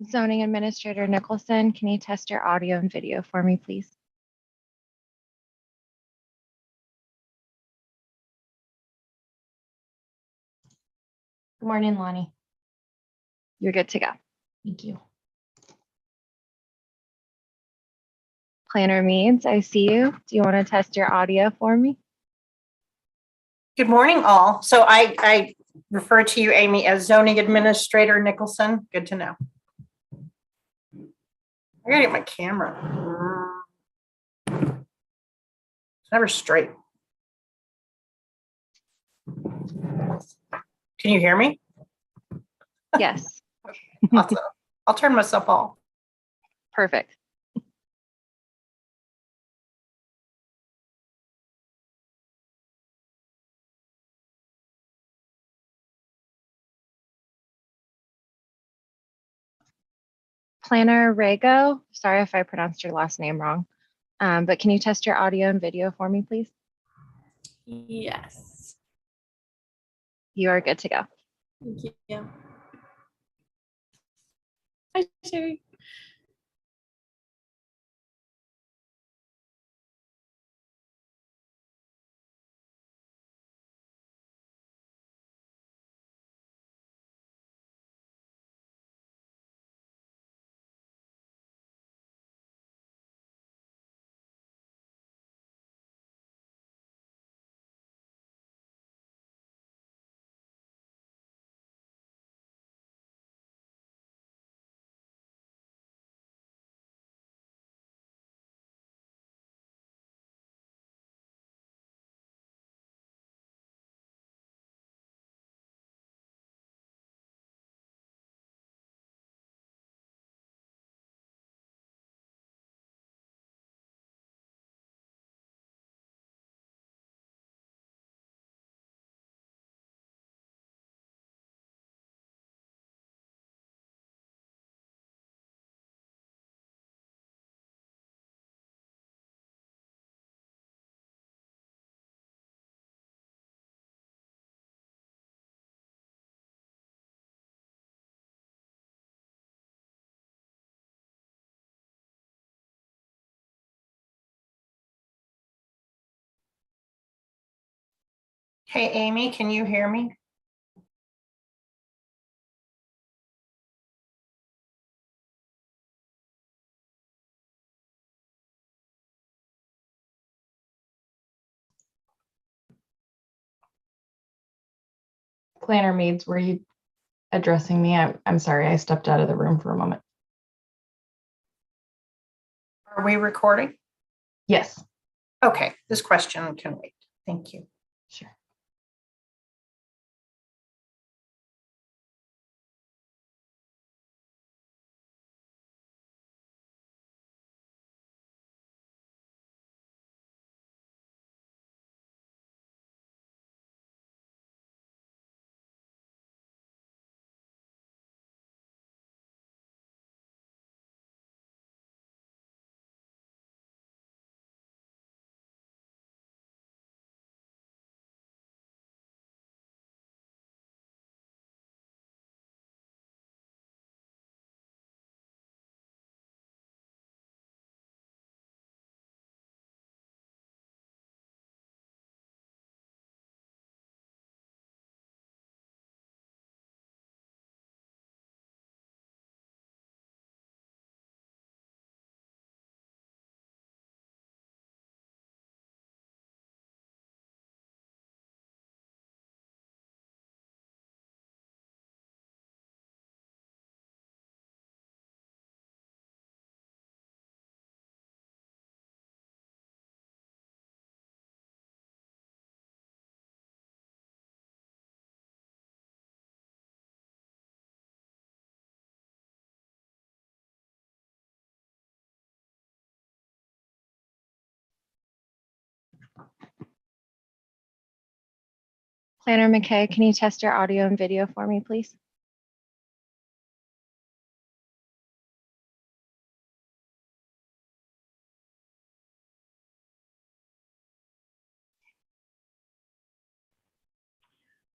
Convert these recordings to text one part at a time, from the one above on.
Zoning Administrator Nicholson, can you test your audio and video for me, please? Good morning, Lonnie. You're good to go. Thank you. Planner Meads, I see you. Do you want to test your audio for me? Good morning, all. So I refer to you, Amy, as Zoning Administrator Nicholson. Good to know. I gotta get my camera. It's never straight. Can you hear me? Yes. Awesome. I'll turn myself off. Perfect. Planner Rago, sorry if I pronounced your last name wrong, but can you test your audio and video for me, please? Yes. You are good to go. Thank you. Hi, Sherry. Hey, Amy, can you hear me? Planner Meads, were you addressing me? I'm sorry, I stepped out of the room for a moment. Are we recording? Yes, Okay, this question can wait. Thank you. sure. Planner McKay, can you test your audio and video for me, please?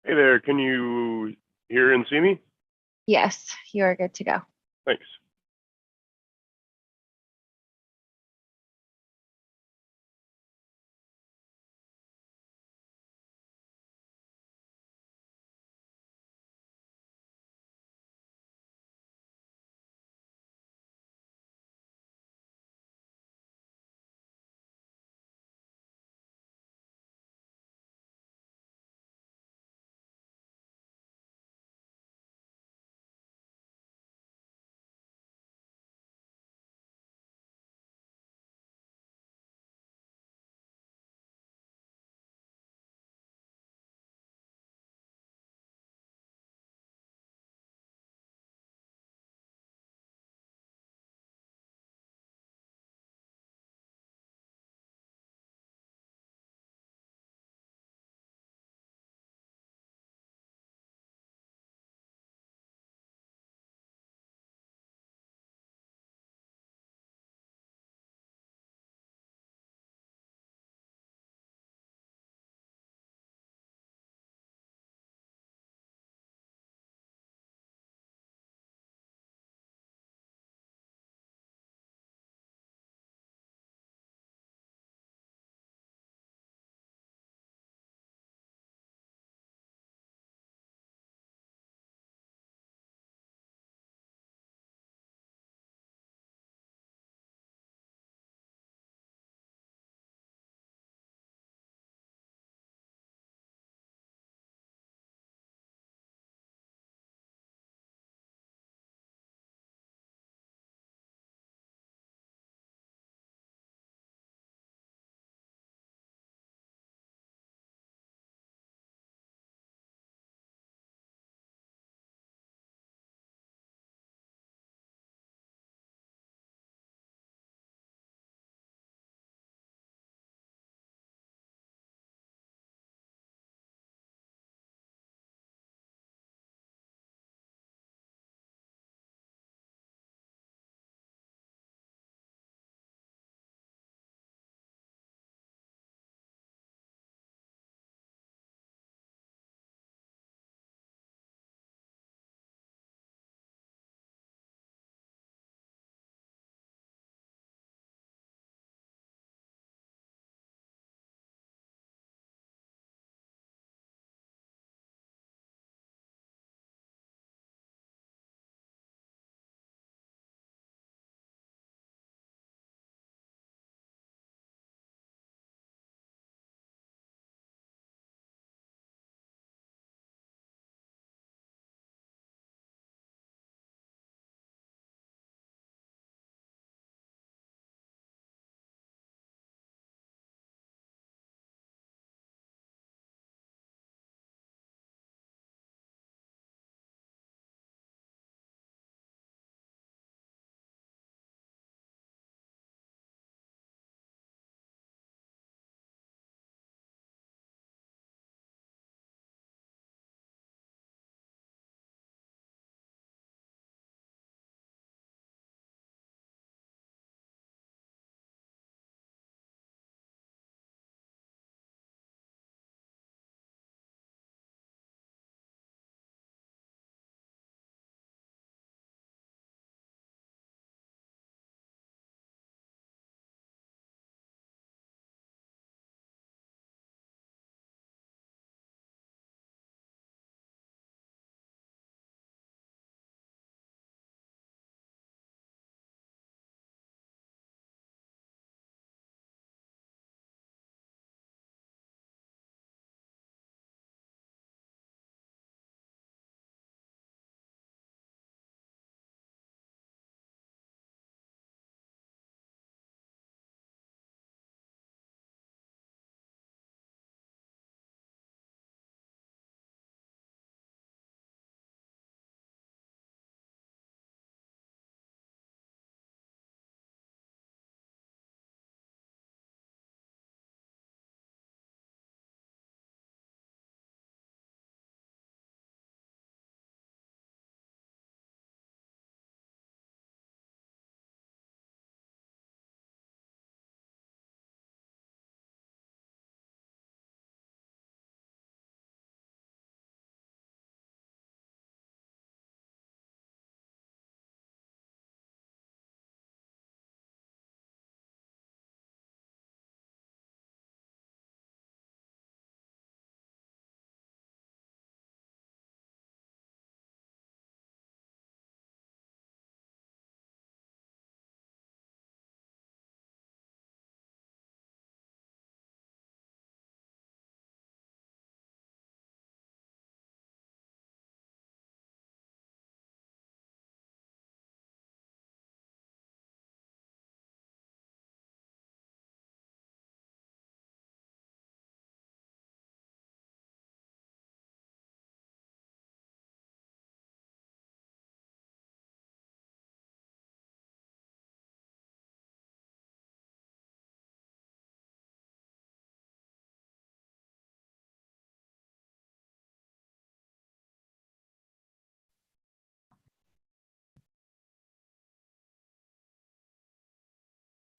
Hey there, can you hear and see me? Yes, you are good to go. Thanks.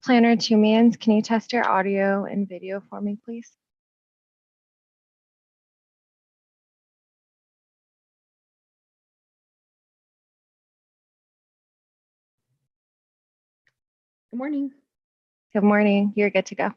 Planner Tumians, can you test your audio and video for me, please? Good morning. Good morning. You're good to go.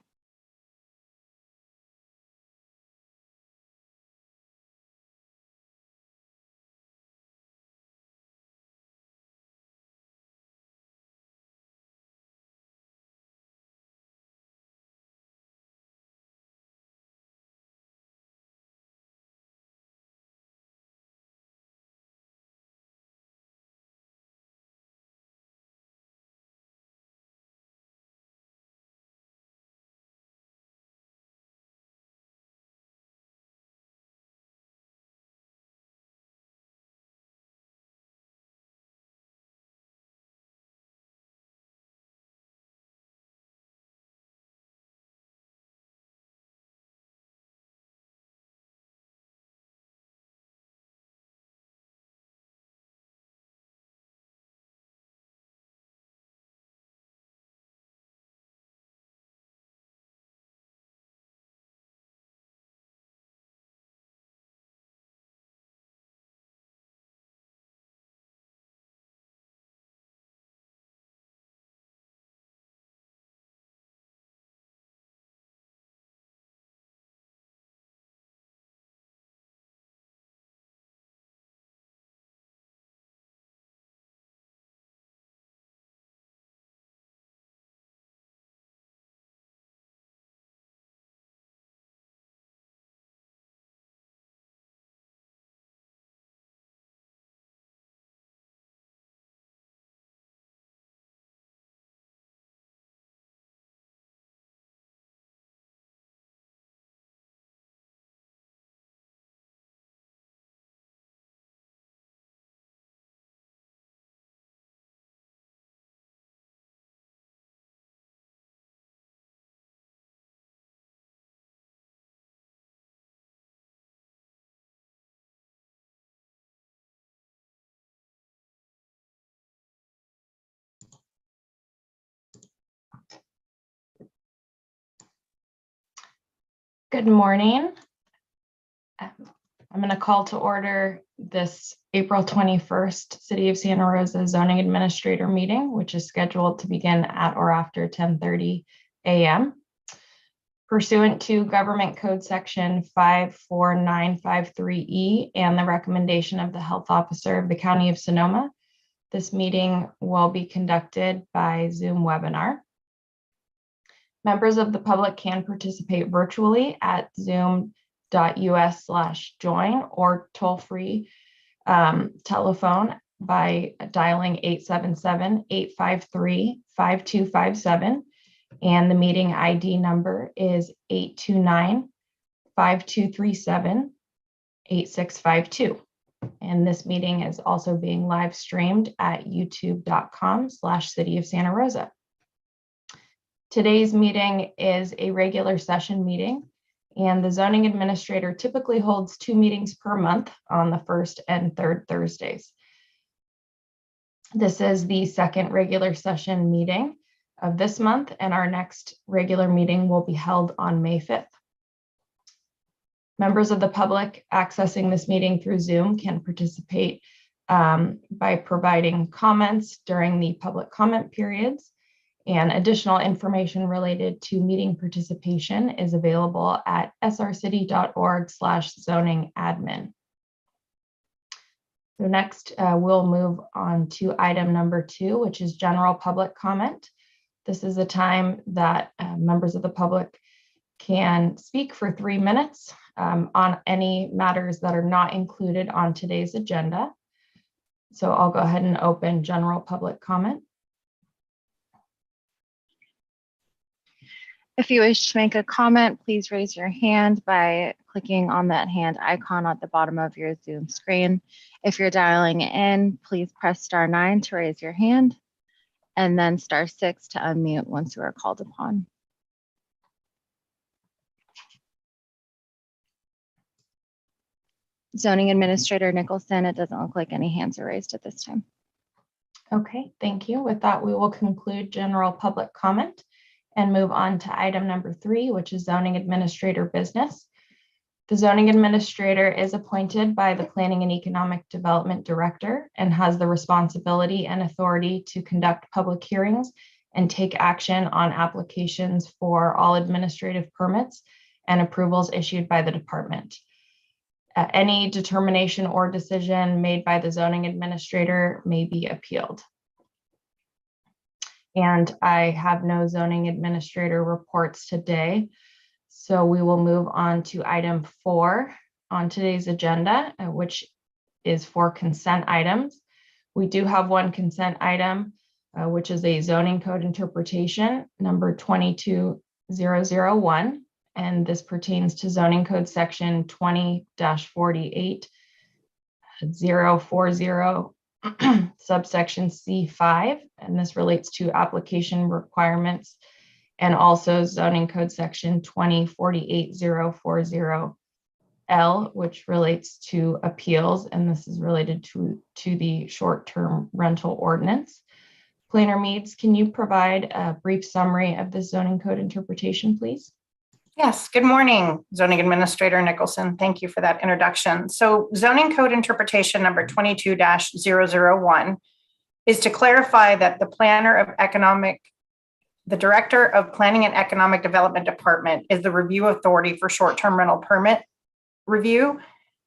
Good morning. I'm going to call to order this April 21st City of Santa Rosa Zoning Administrator meeting, which is scheduled to begin at or after 10:30 a.m. Pursuant to Government Code Section 54953E and the recommendation of the Health Officer of the County of Sonoma, this meeting will be conducted by Zoom webinar. Members of the public can participate virtually at zoom.us/join or toll-free telephone by dialing 877-853-5257. And the meeting ID number is 829-5237-8652. And this meeting is also being live streamed at youtube.com/City of Santa Rosa. Today's meeting is a regular session meeting, and the zoning administrator typically holds 2 meetings per month on the first and third Thursdays. This is the second regular session meeting of this month, and our next regular meeting will be held on May 5th. Members of the public accessing this meeting through Zoom can participate by providing comments during the public comment periods. And additional information related to meeting participation is available at srcity.org/zoning admin. So next, we'll move on to item number 2, which is general public comment. This is a time that members of the public can speak for 3 minutes on any matters that are not included on today's agenda. So I'll go ahead and open general public comment. If you wish to make a comment, please raise your hand by clicking on that hand icon at the bottom of your Zoom screen. If you're dialing in, please press *9 to raise your hand and then *6 to unmute once you are called upon. Zoning Administrator Nicholson, it doesn't look like any hands are raised at this time. Okay, thank you. With that, we will conclude general public comment. and move on to item number 3, which is zoning administrator business. The zoning administrator is appointed by the Planning and Economic Development Director and has the responsibility and authority to conduct public hearings and take action on applications for all administrative permits and approvals issued by the department. Any determination or decision made by the zoning administrator may be appealed. And I have no zoning administrator reports today. So we will move on to item 4 on today's agenda, which is for consent items. We do have one consent item, which is a zoning code interpretation number 22001. And this pertains to zoning code section 20-48-040 subsection C5. And this relates to application requirements and also zoning code section 20-48-040L, which relates to appeals. And this is related to the short-term rental ordinance. Planner Meads, can you provide a brief summary of the zoning code interpretation, please? Yes, good morning, Zoning Administrator Nicholson. Thank you for that introduction. So zoning code interpretation number 22-001 is to clarify that the Director of Planning and Economic Development Department is the review authority for short-term rental permit review,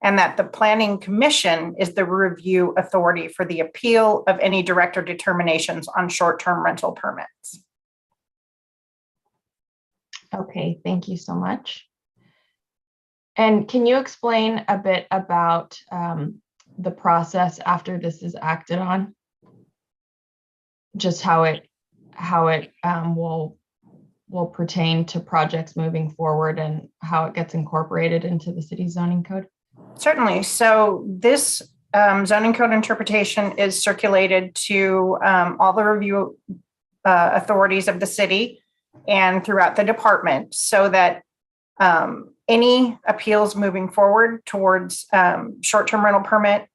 and that the Planning Commission is the review authority for the appeal of any director determinations on short-term rental permits. Okay, thank you so much. And can you explain a bit about the process after this is acted on? Just how it will pertain to projects moving forward and how it gets incorporated into the city zoning code? Certainly. So this zoning code interpretation is circulated to all the review authorities of the city and throughout the department, so that any appeals moving forward towards short-term rental permit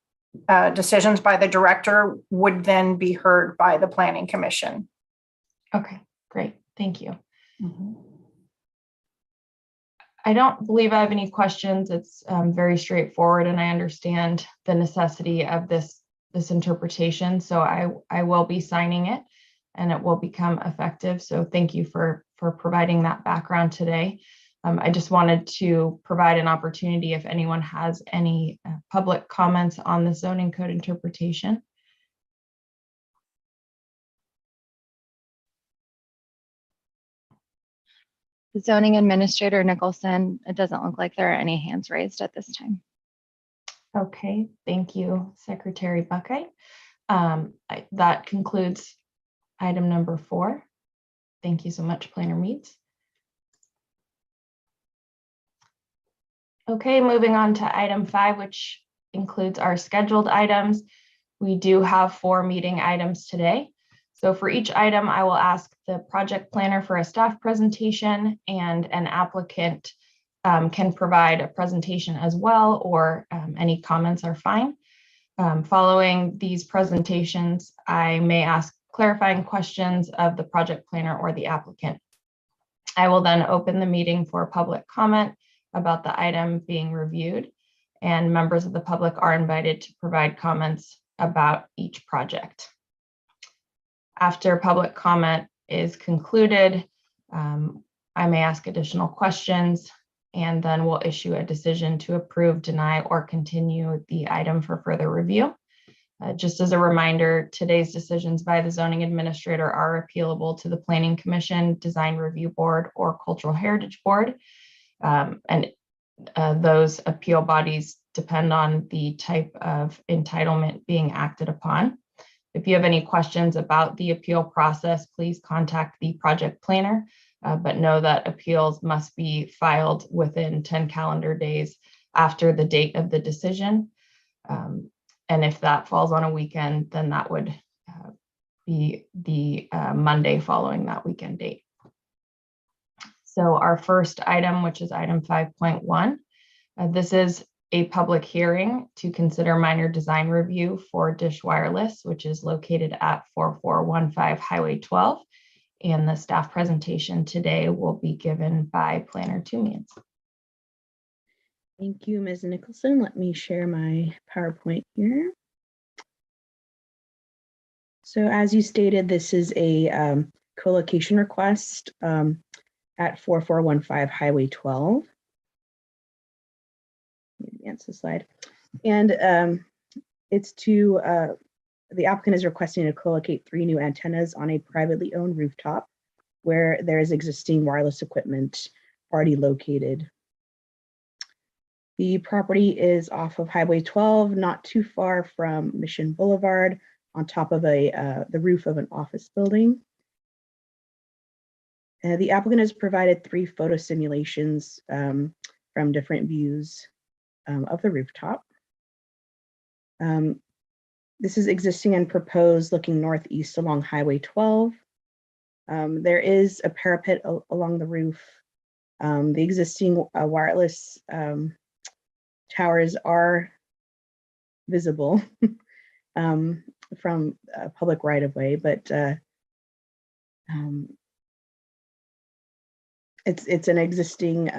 decisions by the director would then be heard by the Planning Commission. Okay, great. Thank you. Mm-hmm. I don't believe I have any questions. It's very straightforward, and I understand the necessity of this interpretation. So I will be signing it, and it will become effective. So thank you for providing that background today. I just wanted to provide an opportunity if anyone has any public comments on the zoning code interpretation. Zoning Administrator Nicholson, it doesn't look like there are any hands raised at this time. Okay, thank you, Secretary Buckeye. That concludes item number 4. Thank you so much, Planner Meads. Okay, moving on to item 5, which includes our scheduled items. We do have 4 meeting items today. So for each item, I will ask the project planner for a staff presentation, and an applicant can provide a presentation as well, or any comments are fine. Following these presentations, I may ask clarifying questions of the project planner or the applicant. I will then open the meeting for public comment about the item being reviewed, and members of the public are invited to provide comments about each project. After public comment is concluded, I may ask additional questions, and then we'll issue a decision to approve, deny, or continue the item for further review. Just as a reminder, today's decisions by the zoning administrator are appealable to the Planning Commission, Design Review Board, or Cultural Heritage Board. And those appeal bodies depend on the type of entitlement being acted upon. If you have any questions about the appeal process, please contact the project planner, but know that appeals must be filed within 10 calendar days after the date of the decision. And if that falls on a weekend, then that would be the Monday following that weekend date. So our first item, which is item 5.1, this is a public hearing to consider minor design review for Dish Wireless, which is located at 4415 Highway 12 And the staff presentation today will be given by Planner Tumians. Thank you, Ms. Nicholson. Let me share my PowerPoint here. So as you stated, this is a co-location request at 4415 Highway 12. Let me advance the slide. And it's to, the applicant is requesting to co-locate 3 new antennas on a privately owned rooftop where there is existing wireless equipment already located. The property is off of Highway 12, not too far from Mission Boulevard, on top of the roof of an office building. The applicant has provided 3 photo simulations from different views of the rooftop. This is existing and proposed looking northeast along Highway 12. There is a parapet along the roof. The existing wireless towers are visible from public right of way, but it's an existing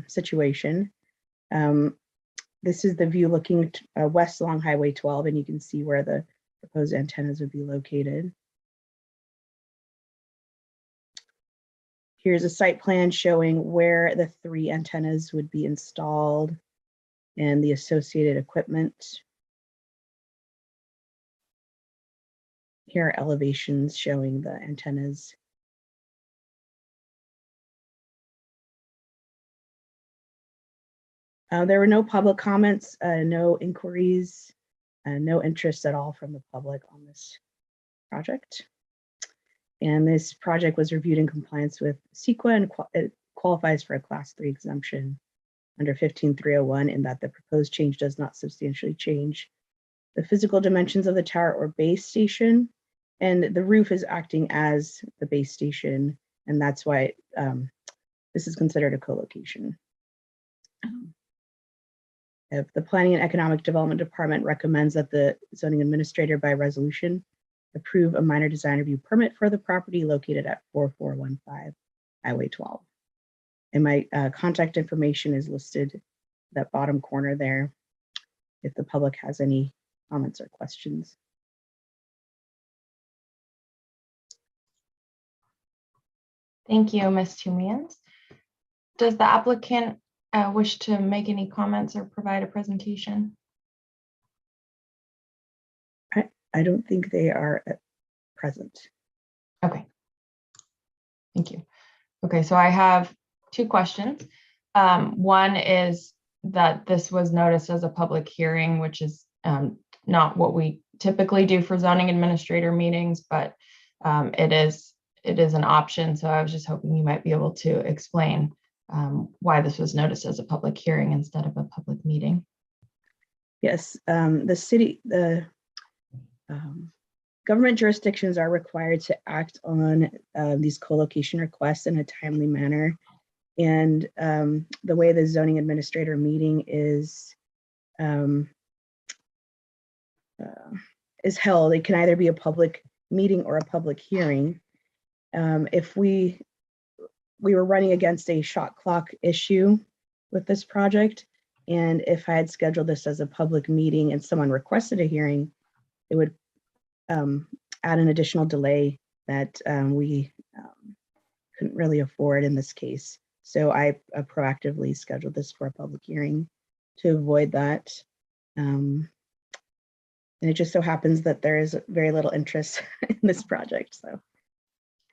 situation. This is the view looking west along Highway 12, and you can see where the proposed antennas would be located. Here's a site plan showing where the 3 antennas would be installed and the associated equipment. Here are elevations showing the antennas. There were no public comments, no inquiries, no interest at all from the public on this project. And this project was reviewed in compliance with CEQA, and it qualifies for a Class 3 exemption under 15301, in that the proposed change does not substantially change the physical dimensions of the tower or base station, and the roof is acting as the base station, and that's why this is considered a co-location. If the Planning and Economic Development Department recommends that the zoning administrator by resolution approve a minor design review permit for the property located at 4415 Highway 12. And my contact information is listed that bottom corner there if the public has any comments or questions. Thank you, Ms. Tumians. Does the applicant wish to make any comments or provide a presentation? I don't think they are present. Okay. Thank you. Okay, so I have 2 questions. One is that this was noticed as a public hearing, which is not what we typically do for zoning administrator meetings, but it is an option. So I was just hoping you might be able to explain why this was noticed as a public hearing instead of a public meeting. Yes, the government jurisdictions are required to act on these co-location requests in a timely manner. And the way the zoning administrator meeting is held, it can either be a public meeting or a public hearing. If we were running against a shot clock issue with this project, and if I had scheduled this as a public meeting and someone requested a hearing, it would add an additional delay that we couldn't really afford in this case. So I proactively scheduled this for a public hearing to avoid that. And it just so happens that there is very little interest in this project. So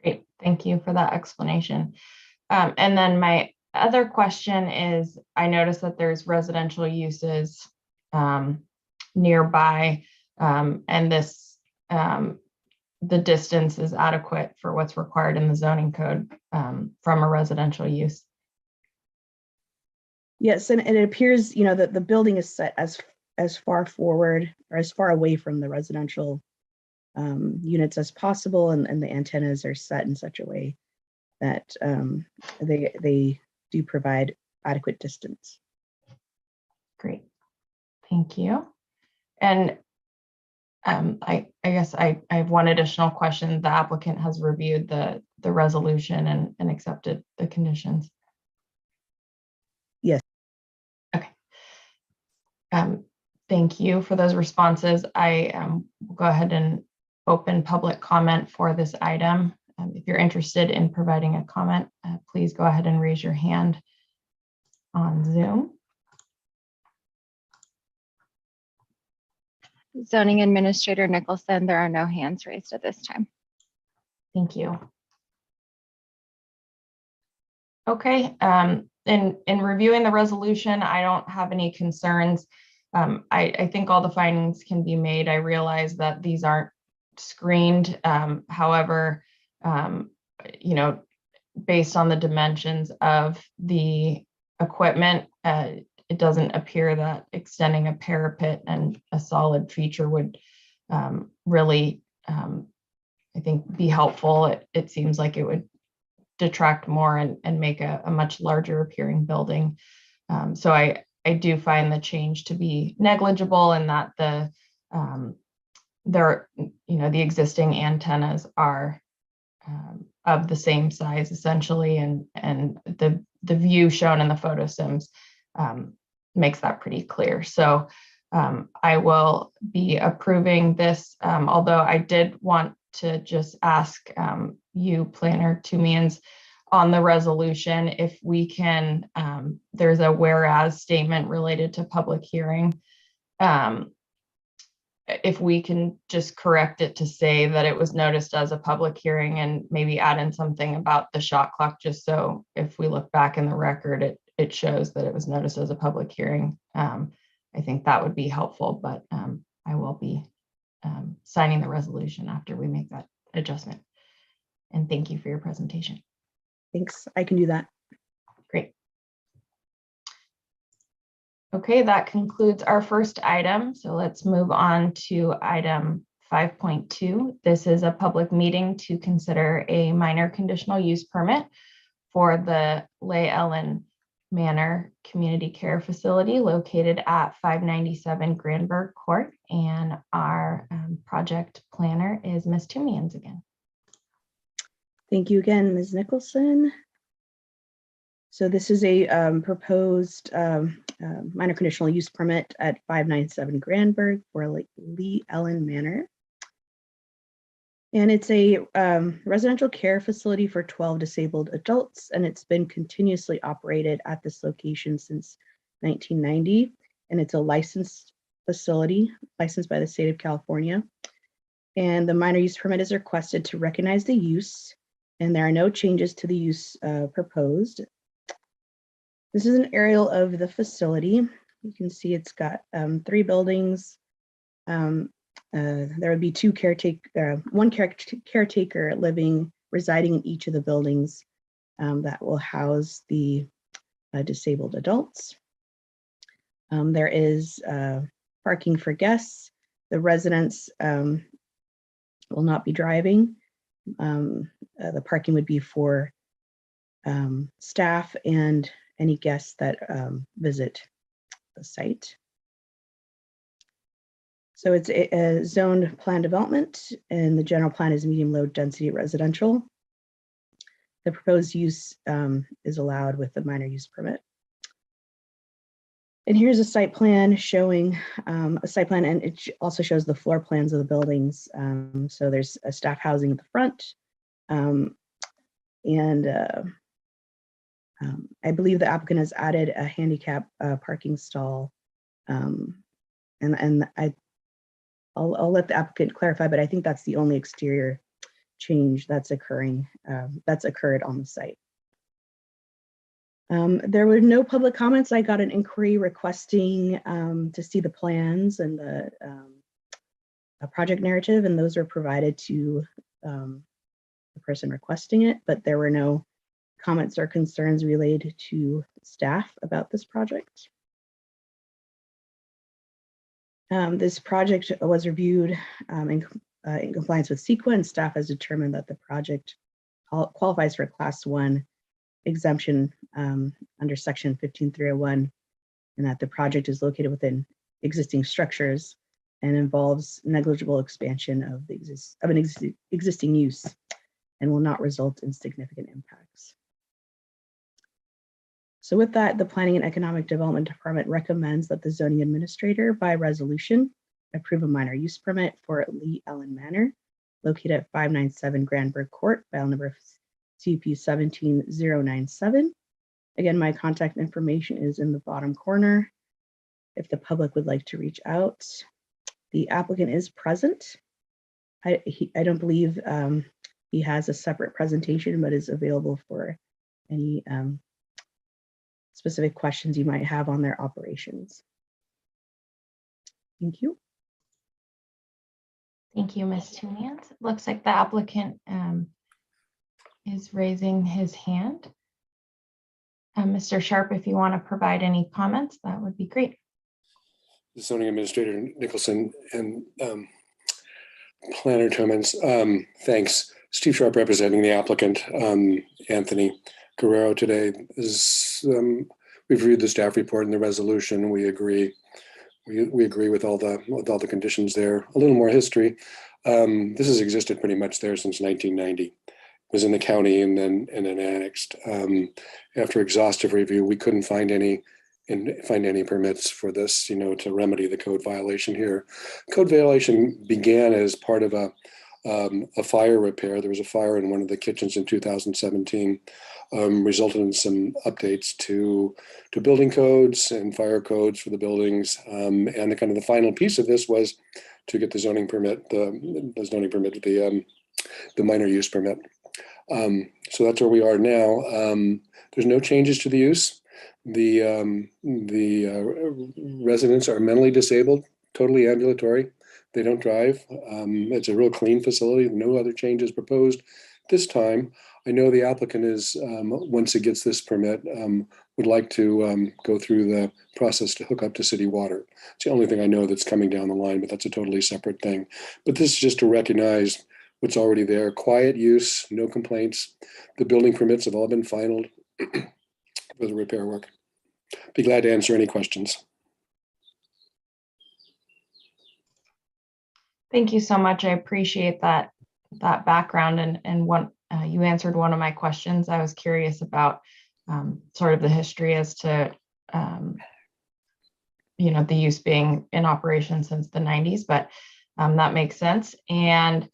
great, thank you for that explanation. And then my other question is, I noticed that there's residential uses nearby, and this the distance is adequate for what's required in the zoning code from a residential use. Yes, and it appears, you know, that the building is set as far forward or as far away from the residential units as possible, and the antennas are set in such a way that they do provide adequate distance. Great, thank you. And I guess I have one additional question. The applicant has reviewed the resolution and accepted the conditions. Yes. Okay. Thank you for those responses. I will go ahead and open public comment for this item. If you're interested in providing a comment, please go ahead and raise your hand on Zoom. Zoning Administrator Nicholson, there are no hands raised at this time. Thank you. Okay, in reviewing the resolution, I don't have any concerns. I think all the findings can be made. I realize that these aren't screened. However, you know, based on the dimensions of the equipment, it doesn't appear that extending a parapet and a solid feature would really, I think, be helpful. It seems like it would detract more and make a much larger appearing building. So I do find the change to be negligible, and that the the existing antennas are of the same size essentially, and the view shown in the photo sims makes that pretty clear. So I will be approving this, although I did want to just ask you, Planner Tumians, on the resolution, if we can, there's a whereas statement related to public hearing. If we can just correct it to say that it was noticed as a public hearing, and maybe add in something about the shot clock, just so if we look back in the record, it shows that it was noticed as a public hearing. I think that would be helpful, but I will be signing the resolution after we make that adjustment. And thank you for your presentation. Thanks. I can do that. Great. Okay, that concludes our first item. So let's move on to item 5.2. This is a public meeting to consider a minor conditional use permit for the Leigh Ellen Manor Community Care Facility located at 597 Granberg Court. And our project planner is Ms. Tumians again. Thank you again, Ms. Nicholson. So this is a proposed minor conditional use permit at 597 Granberg for Leigh Ellen Manor. And it's a residential care facility for 12 disabled adults, and it's been continuously operated at this location since 1990. And it's a licensed facility, licensed by the state of California. And the minor use permit is requested to recognize the use, and there are no changes to the use proposed. This is an aerial of the facility. You can see it's got 3 buildings. There would be one caretaker residing in each of the buildings that will house the disabled adults. There is parking for guests. The residents will not be driving. The parking would be for staff and any guests that visit the site. So it's a zoned plan development, and the general plan is medium low density residential. The proposed use is allowed with the minor use permit. And here's a site plan showing a site plan, and it also shows the floor plans of the buildings. So there's a staff housing at the front, I believe the applicant has added a handicap parking stall, and I'll let the applicant clarify, but I think that's the only exterior change that's occurred on the site. There were no public comments. I got an inquiry requesting to see the plans and the project narrative, and those were provided to the person requesting it, but there were no comments or concerns related to staff about this project. This project was reviewed in compliance with CEQA, and staff has determined that the project qualifies for a Class 1 exemption under Section 15301, and that the project is located within existing structures and involves negligible expansion of an existing use and will not result in significant impacts. So with that, the Planning and Economic Development Department recommends that the zoning administrator by resolution approve a minor use permit for Lee Ellen Manor located at 597 Grandberg Court, file number CUP 17097. Again, my contact information is in the bottom corner if the public would like to reach out. The applicant is present. I don't believe he has a separate presentation, but is available for any specific questions you might have on their operations. Thank you. Thank you, Ms. Tunians. It looks like the applicant is raising his hand. Mr. Sharp, if you want to provide any comments, that would be great. The zoning administrator Nicholson and planner Timmons, thanks. Steve Sharp representing the applicant, Anthony Guerrero today. We've reviewed the staff report and the resolution. We agree. We agree with all the conditions there. A little more history. This has existed pretty much there since 1990. It was in the county and then annexed. After exhaustive review, we couldn't find any permits for this, to remedy the code violation here. Code violation began as part of a fire repair. There was a fire in one of the kitchens in 2017, resulted in some updates to building codes and fire codes for the buildings. And the final piece of this was to get the zoning permit, the minor use permit. So that's where we are now. There's no changes to the use. The residents are mentally disabled, totally ambulatory. They don't drive. It's a real clean facility. No other changes proposed this time. I know the applicant is, once it gets this permit, would like to go through the process to hook up to city water. It's the only thing I know that's coming down the line, but that's a totally separate thing. But this is just to recognize what's already there. Quiet use, no complaints. The building permits have all been finalized for the repair work. Be glad to answer any questions. Thank you so much. I appreciate that background and what you answered one of my questions. I was curious about sort of the history as to the use being in operation since the 90s, but that makes sense. And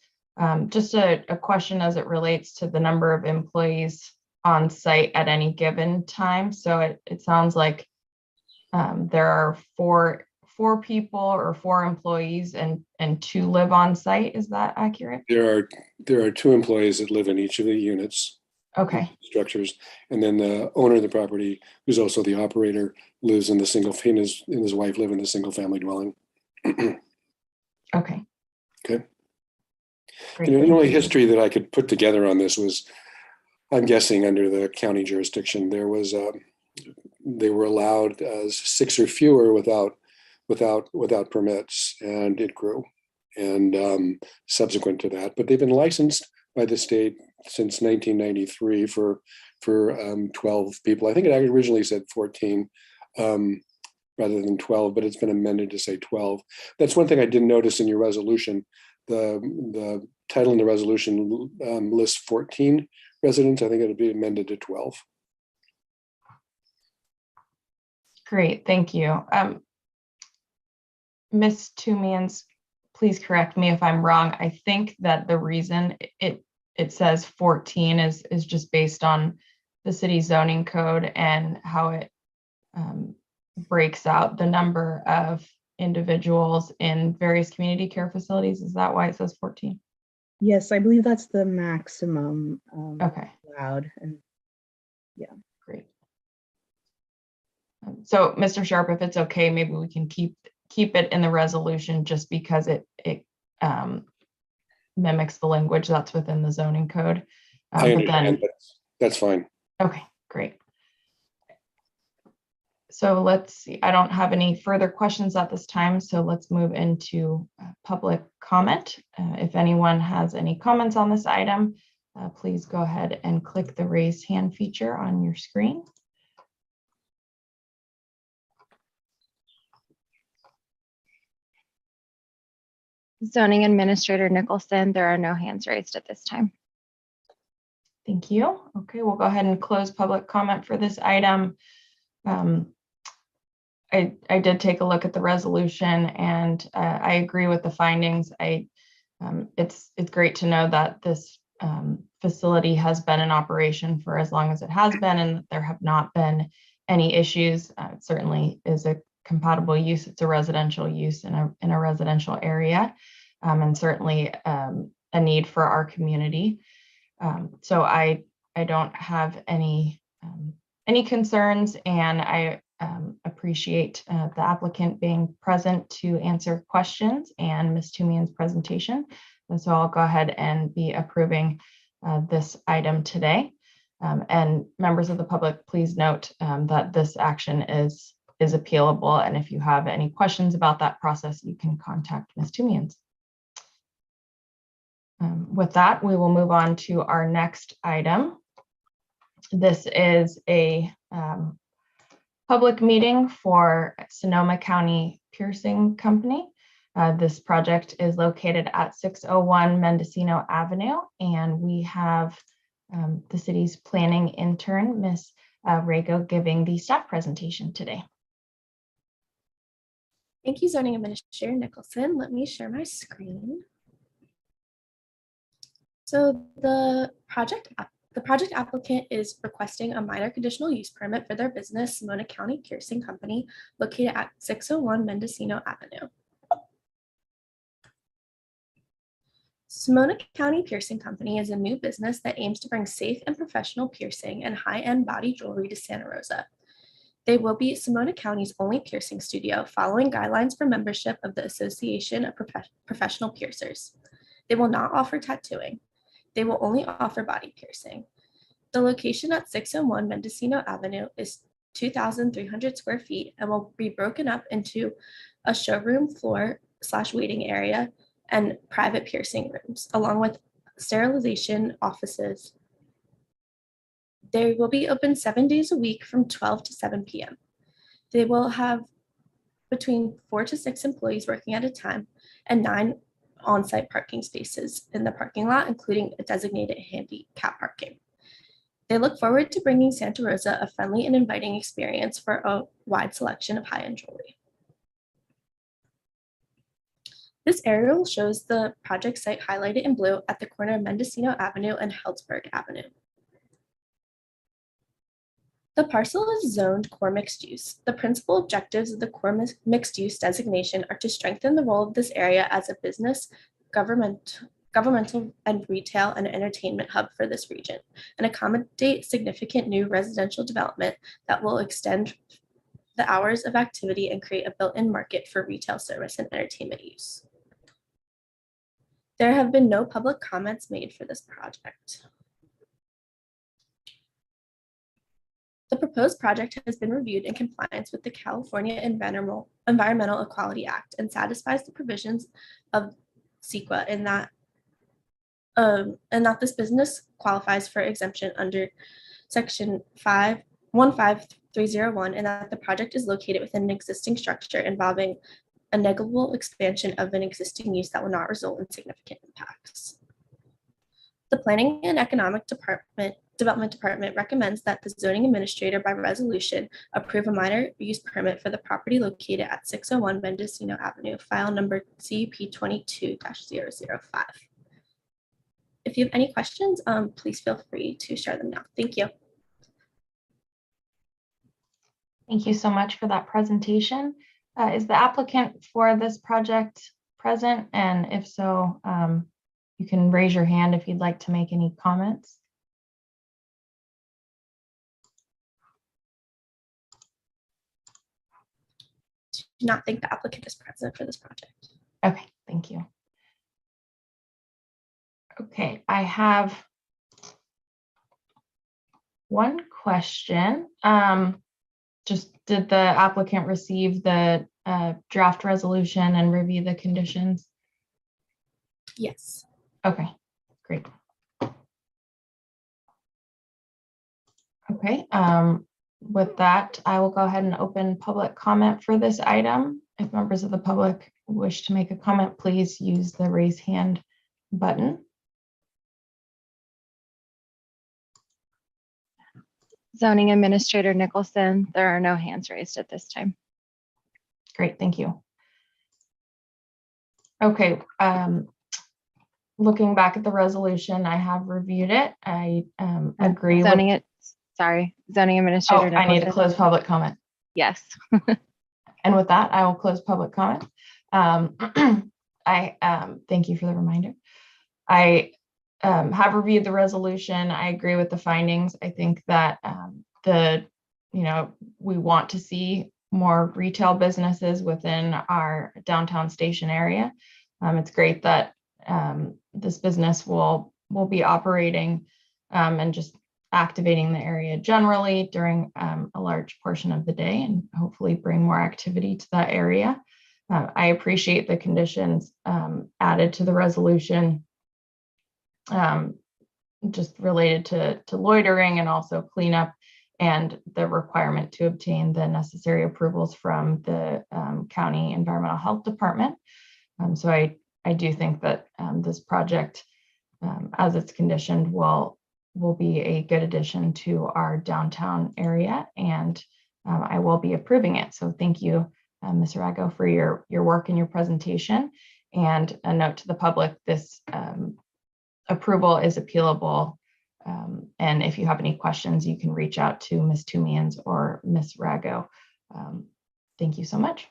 just a question as it relates to the number of employees on site at any given time. So it sounds like there are four people or 4 employees and 2 live on site. Is that accurate? There are 2 employees that live in each of the units. Okay. Structures, and then the owner of the property, who's also the operator, lives in the single. He and his wife live in the single family dwelling. Okay. Okay. Great, The thank only you. history that I could put together on this was, I'm guessing under the county jurisdiction, there was they were allowed 6 or fewer without permits, and it grew. And subsequent to that, but they've been licensed by the state since 1993 for 12 people. I think it originally said 14 rather than 12, but it's been amended to say 12. That's one thing I didn't notice in your resolution. The title in the resolution lists 14 residents. I think it'll be amended to 12. Great, thank you. Ms. Tumians, please correct me if I'm wrong. I think that the reason it says 14 is just based on the city zoning code and how it breaks out the number of individuals in various community care facilities. Is that why it says 14? Yes, I believe that's the maximum Okay, allowed. And great. So, Mr. Sharp, if it's okay, maybe we can keep it in the resolution just because it mimics the language that's within the zoning code. I understand, but that's fine. Okay, great. So let's see, I don't have any further questions at this time, so let's move into public comment. If anyone has any comments on this item, please go ahead and click the raise hand feature on your screen. Zoning Administrator Nicholson, there are no hands raised at this time. Thank you. Okay, we'll go ahead and close public comment for this item. I did take a look at the resolution, and I agree with the findings. It's great to know that this facility has been in operation for as long as it has been, and there have not been any issues. It certainly is a compatible use. It's a residential use in a residential area, and certainly a need for our community. So I don't have any concerns, and I appreciate the applicant being present to answer questions and Ms. Tumian's presentation. And so I'll go ahead and be approving this item today. And members of the public, please note that this action is appealable. And if you have any questions about that process, you can contact Ms. Tumian's. With that, we will move on to our next item. This is a public meeting for Sonoma County Piercing Company. This project is located at 601 Mendocino Avenue, and we have the city's planning intern, Ms. Rago, giving the staff presentation today. Thank you, Zoning Administrator Nicholson. Let me share my screen. So the project applicant is requesting a minor conditional use permit for their business, Sonoma County Piercing Company, located at 601 Mendocino Avenue. Sonoma County Piercing Company is a new business that aims to bring safe and professional piercing and high-end body jewelry to Santa Rosa. They will be Sonoma County's only piercing studio, following guidelines for membership of the Association of Professional Piercers. They will not offer tattooing. They will only offer body piercing. The location at 601 Mendocino Avenue is 2,300 square feet and will be broken up into a showroom floor / waiting area and private piercing rooms, along with sterilization offices. They will be open 7 days a week from 12 to 7 p.m. They will have between 4 to 6 employees working at a time and 9 on-site parking spaces in the parking lot, including a designated handicap parking. They look forward to bringing Santa Rosa a friendly and inviting experience for a wide selection of high-end jewelry. This aerial shows the project site highlighted in blue at the corner of Mendocino Avenue and Heldsburg Avenue. The parcel is zoned core mixed use. The principal objectives of the core mixed use designation are to strengthen the role of this area as a business, governmental and retail and entertainment hub for this region, and accommodate significant new residential development that will extend the hours of activity and create a built-in market for retail service and entertainment use. There have been no public comments made for this project. The proposed project has been reviewed in compliance with the California Environmental Equality Act and satisfies the provisions of CEQA in that this business qualifies for exemption under Section 15301, and that the project is located within an existing structure involving a negligible expansion of an existing use that will not result in significant impacts. The Planning and Economic Development Department recommends that the zoning administrator by resolution approve a minor use permit for the property located at 601 Mendocino Avenue, file number CUP 22-005. If you have any questions, please feel free to share them now. Thank you. Thank you so much for that presentation. Is the applicant for this project present? And if so, you can raise your hand if you'd like to make any comments. Do not think the applicant is present for this project. Okay, thank you. Okay, I have one question. Just did the applicant receive the draft resolution and review the conditions? Yes. Okay, great. Okay, with that, I will go ahead and open public comment for this item. If members of the public wish to make a comment, please use the raise hand button. Zoning Administrator Nicholson, there are no hands raised at this time. Great, thank you. Okay, looking back at the resolution, I have reviewed it. I agree with. Zoning Administrator Oh, Nicholson. I need to close public comment. Yes. And with that, I will close public comment. I thank you for the reminder. I have reviewed the resolution. I agree with the findings. I think that we want to see more retail businesses within our downtown station area. It's great that this business will be operating and just activating the area generally during a large portion of the day, and hopefully bring more activity to that area. I appreciate the conditions added to the resolution just related to loitering and also cleanup, and the requirement to obtain the necessary approvals from the County Environmental Health Department. So I do think that this project, as it's conditioned, will be a good addition to our downtown area, and I will be approving it. So thank you, Ms. Arago, for your work and your presentation. And a note to the public, this approval is appealable. And if you have any questions, you can reach out to Ms. Tumians or Ms. Rago. Thank you so much.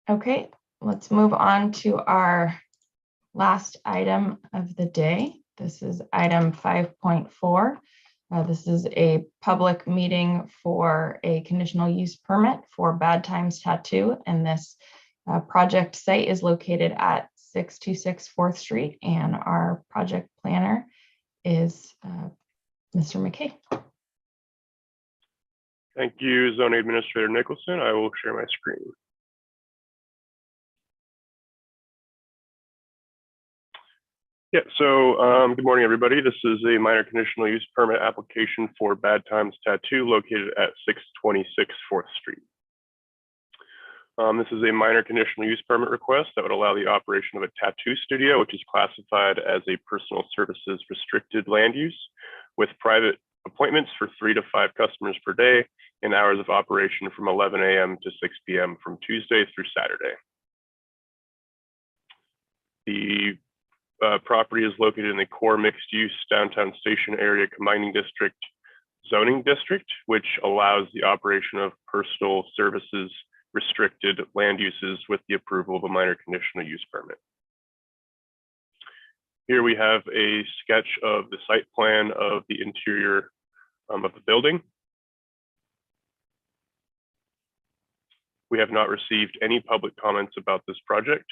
Okay, let's move on to our last item of the day. This is item 5.4. This is a public meeting for a conditional use permit for Bad Times Tattoo, and this project site is located at 626 4th Street, and our project planner is Mr. McKay. Thank you, Zoning Administrator Nicholson. I will share my screen. Yeah, so good morning, everybody. This is a minor conditional use permit application for Bad Times Tattoo located at 626 4th Street. This is a minor conditional use permit request that would allow the operation of a tattoo studio, which is classified as a personal services restricted land use, with private appointments for 3 to 5 customers per day and hours of operation from 11 a.m. to 6 p.m. from Tuesday through Saturday. The property is located in the core mixed use downtown station area combining district zoning district, which allows the operation of personal services restricted land uses with the approval of a minor conditional use permit. Here we have a sketch of the site plan of the interior of the building. We have not received any public comments about this project.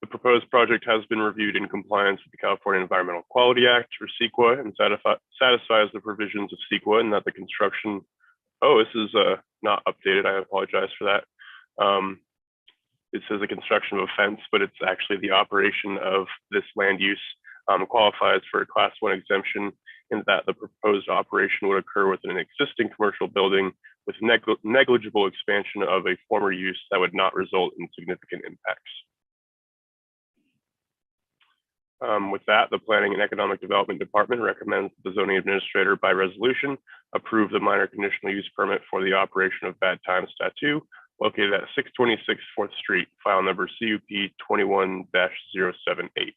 The proposed project has been reviewed in compliance with the California Environmental Quality Act, or CEQA, and satisfies the provisions of CEQA, and that the construction, oh, this is not updated, I apologize for that. It says the construction of a fence, but it's actually the operation of this land use qualifies for a Class 1 exemption, in that the proposed operation would occur within an existing commercial building with negligible expansion of a former use that would not result in significant impacts. With that, the Planning and Economic Development Department recommends the zoning administrator by resolution approve the minor conditional use permit for the operation of Bad Times Tattoo located at 626 4th Street, file number CUP 21-078.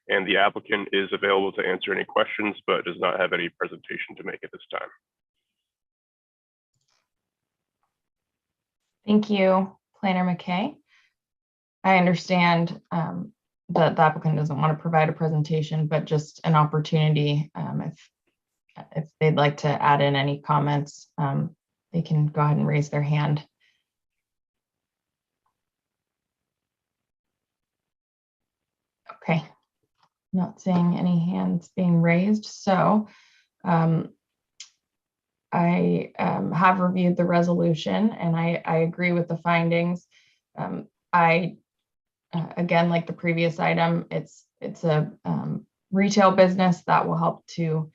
And the applicant is available to answer any questions, but does not have any presentation to make at this time. Thank you, Planner McKay. I understand that the applicant doesn't want to provide a presentation, but just an opportunity. If they'd like to add in any comments, they can go ahead and raise their hand. Okay, not seeing any hands being raised. So I have reviewed the resolution, and I agree with the findings. Again, like the previous item, it's a retail business that will help to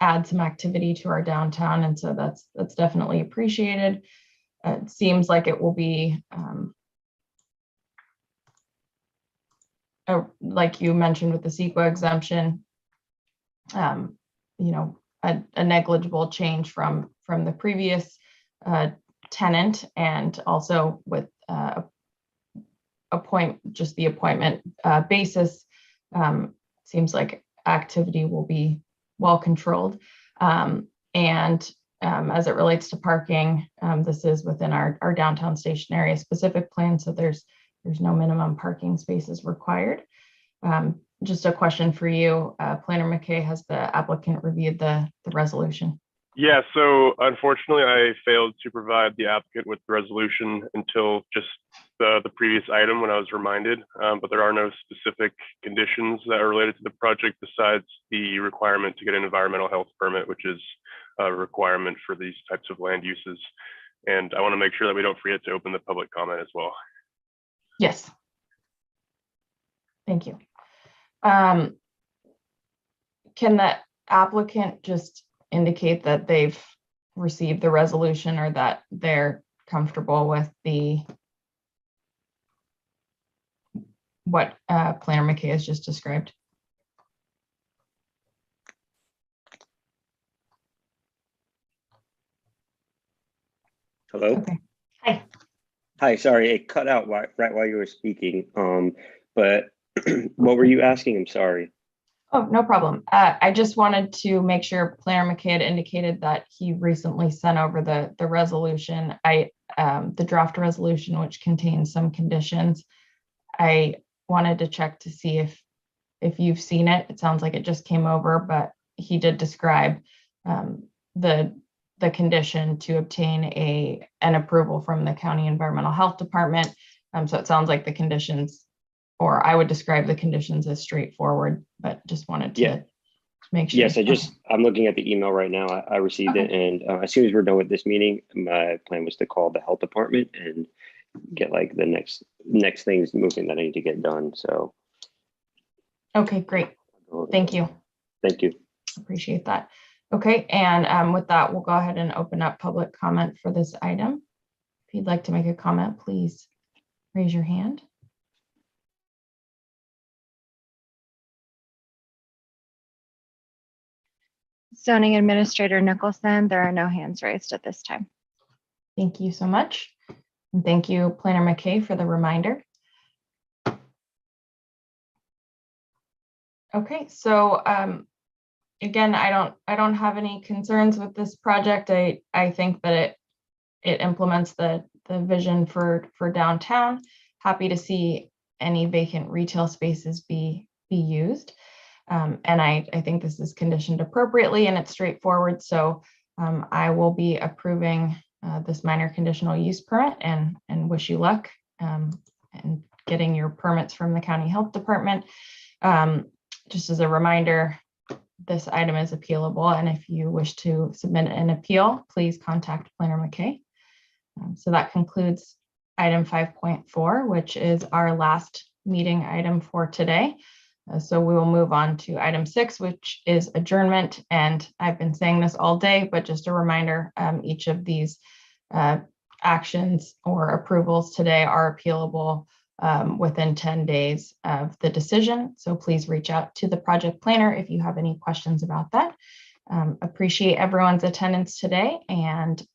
add some activity to our downtown. And so that's definitely appreciated. It seems like it will be, like you mentioned with the CEQA exemption, a negligible change from the previous tenant, and also with the appointment basis, seems like activity will be well controlled. As it relates to parking, this is within our downtown station area specific plan, so there's no minimum parking spaces required. Just a question for you, Planner McKay, has the applicant reviewed the resolution? Yeah, so unfortunately, I failed to provide the applicant with the resolution until just the previous item when I was reminded, but there are no specific conditions that are related to the project besides the requirement to get an environmental health permit, which is a requirement for these types of land uses. And I want to make sure that we don't forget to open the public comment as well. Yes. Thank you. Can the applicant just indicate that they've received the resolution, or that they're comfortable with what Planner McKay has just described? Hello? Okay. Hi. Hi, sorry, it cut out right while you were speaking. But what were you asking? I'm sorry. Oh, no problem. I just wanted to make sure Planner McKay had indicated that he recently sent over the resolution. The draft resolution, which contains some conditions. I wanted to check to see if you've seen it. It sounds like it just came over, but he did describe the condition to obtain an approval from the County Environmental Health Department. So it sounds like the conditions, or I would describe the conditions as straightforward, but just wanted to make sure. Yes, I'm looking at the email right now. I received it, and as soon as we're done with this meeting, my plan was to call the health department and get like the next things moving that I need to get done. So. Okay, great. Thank you. Thank you. Appreciate that. Okay, and with that, we'll go ahead and open up public comment for this item. If you'd like to make a comment, please raise your hand. Zoning Administrator Nicholson, there are no hands raised at this time. Thank you so much. And thank you, Planner McKay, for the reminder. Okay, so again, I don't have any concerns with this project. I think that it implements the vision for downtown. Happy to see any vacant retail spaces be used. And I think this is conditioned appropriately and it's straightforward. So I will be approving this minor conditional use permit and wish you luck and getting your permits from the County Health Department. Just as a reminder, this item is appealable, and if you wish to submit an appeal, please contact Planner McKay. So that concludes item 5.4, which is our last meeting item for today. So we will move on to item 6, which is adjournment. And I've been saying this all day, but just a reminder, each of these actions or approvals today are appealable within 10 days of the decision. So please reach out to the project planner if you have any questions about that. Appreciate everyone's attendance today, and